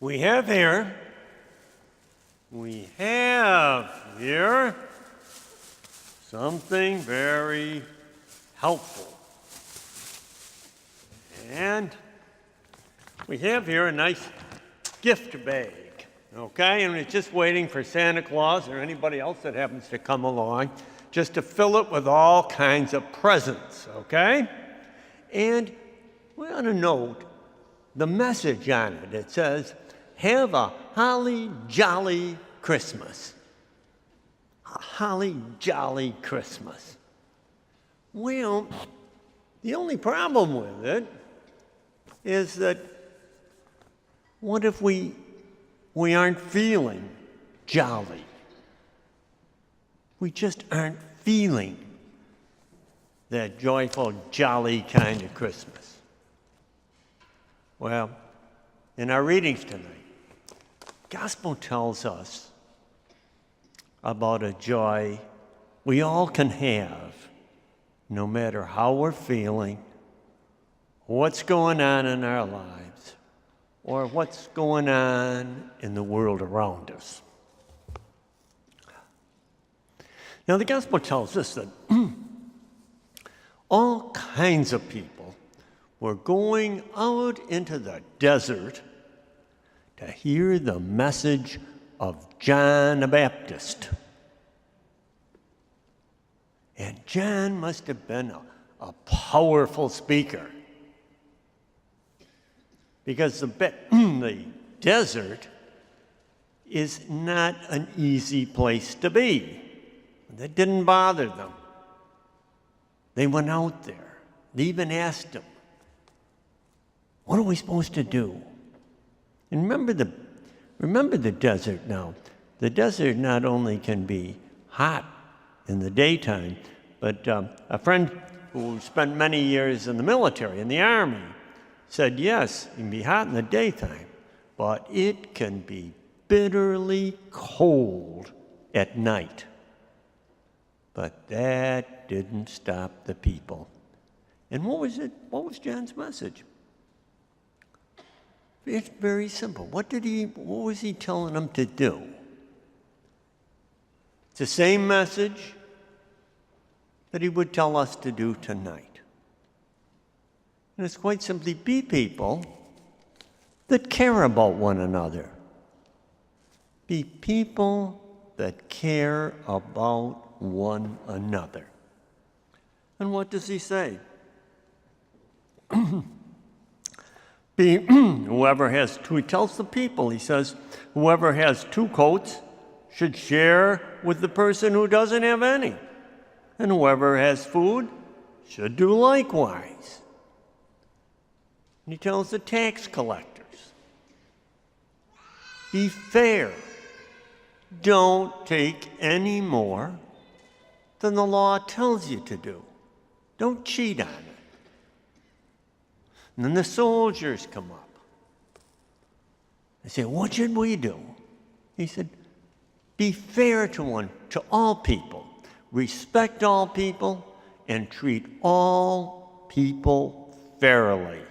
we have here something very helpful. And we have here a nice gift bag, okay? And it's just waiting for Santa Claus or anybody else that happens to come along just to fill it with all kinds of presents, okay? And we want to note the message on it. It says, have a holly jolly Christmas. A holly jolly Christmas. Well, the only problem with it is that what if we aren't feeling jolly? We just aren't feeling that joyful, jolly kind of Christmas. Well, in our readings tonight, Gospel tells us about a joy we all can have no matter how we're feeling, what's going on in our lives, or what's going on in the world around us. Now, the Gospel tells us that all kinds of people were going out into the desert to hear the message of John the Baptist. And John must have been a powerful speaker, because the desert is not an easy place to be. That didn't bother them. They went out there. They even asked him, what are we supposed to do? And remember the desert now. The desert not only can be hot in the daytime, but a friend who spent many years in the military, in the Army, said, yes, it can be hot in the daytime, but it can be bitterly cold at night. But that didn't stop the people. And what was it? What was John's message? It's very simple. What was he telling them to do? It's the same message that he would tell us to do tonight. And it's quite simply, be people that care about one another. Be people that care about one another. And what does he say? Whoever has two, he tells the people, he says, whoever has two coats should share with the person who doesn't have any. And whoever has food should do likewise. And he tells the tax collectors, be fair. Don't take any more than the law tells you to do. Don't cheat on it. And then the soldiers come up. They say, what should we do? He said, be fair to all people. Respect all people and treat all people fairly.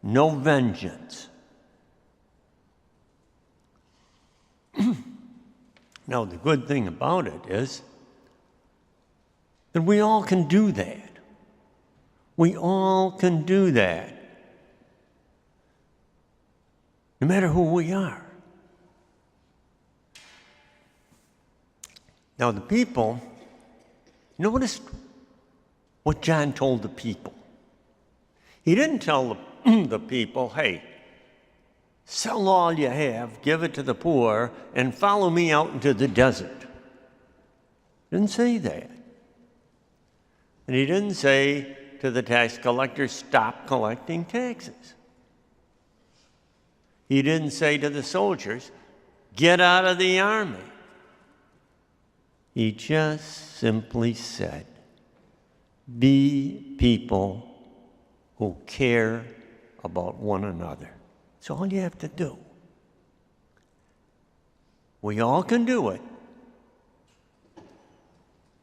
No vengeance. Now, the good thing about it is that we all can do that. We all can do that, no matter who we are. Now, the people, notice what John told the people. He didn't tell the people, hey, sell all you have, give it to the poor, and follow me out into the desert. He didn't say that. And he didn't say to the tax collectors, stop collecting taxes. He didn't say to the soldiers, get out of the army. He just simply said, be people who care about one another. That's all you have to do. We all can do it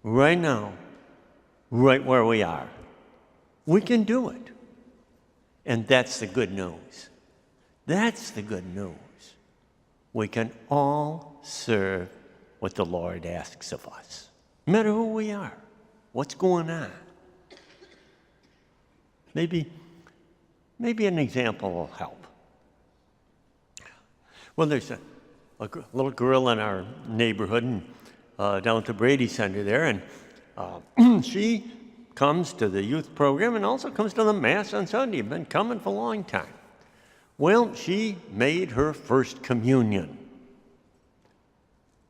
right now, right where we are. We can do it. And that's the good news. That's the good news. We can all serve what the Lord asks of us, no matter who we are, what's going on. Maybe an example will help. Well, there's a little girl in our neighborhood down at the Brady Center there, and she comes to the youth program and also comes to the Mass on Sunday. Been coming for a long time. Well, she made her first communion.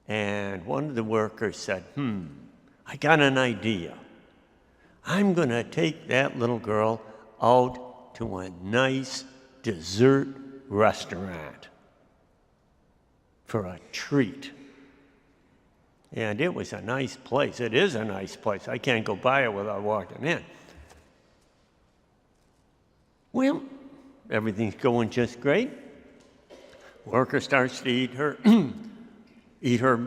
And one of the workers said, I got an idea. I'm going to take that little girl out to a nice dessert restaurant for a treat. And it was a nice place. It is a nice place. I can't go by it without walking in. Well, everything's going just great. Worker starts to eat her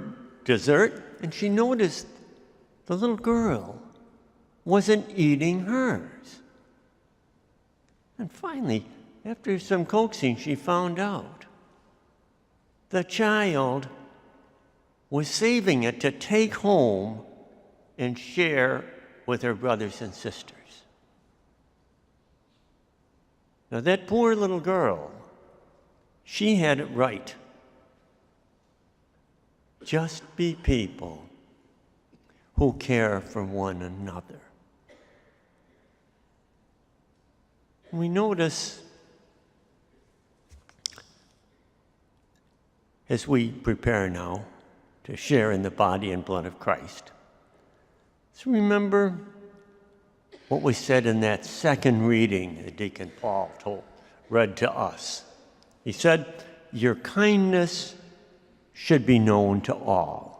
dessert, and she noticed the little girl wasn't eating hers. And finally, after some coaxing, she found out the child was saving it to take home and share with her brothers and sisters. Now, that poor little girl, she had it right. Just be people who care for one another. We notice as we prepare now to share in the body and blood of Christ, let's remember what was said in that second reading that Deacon Paul read to us. He said, your kindness should be known to all.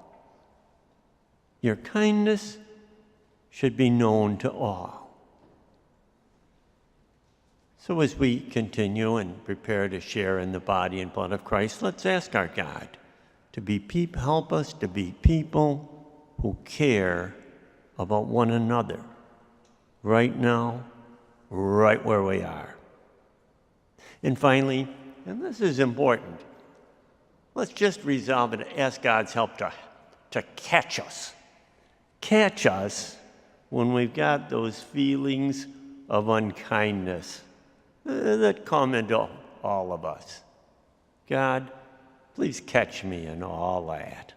Your kindness should be known to all. So as we continue and prepare to share in the body and blood of Christ, let's ask our God to help us to be people who care about one another right now, right where we are. And finally, and this is important, let's just resolve and ask God's help to catch us. Catch us when we've got those feelings of unkindness that come into all of us. God, please catch me in all that.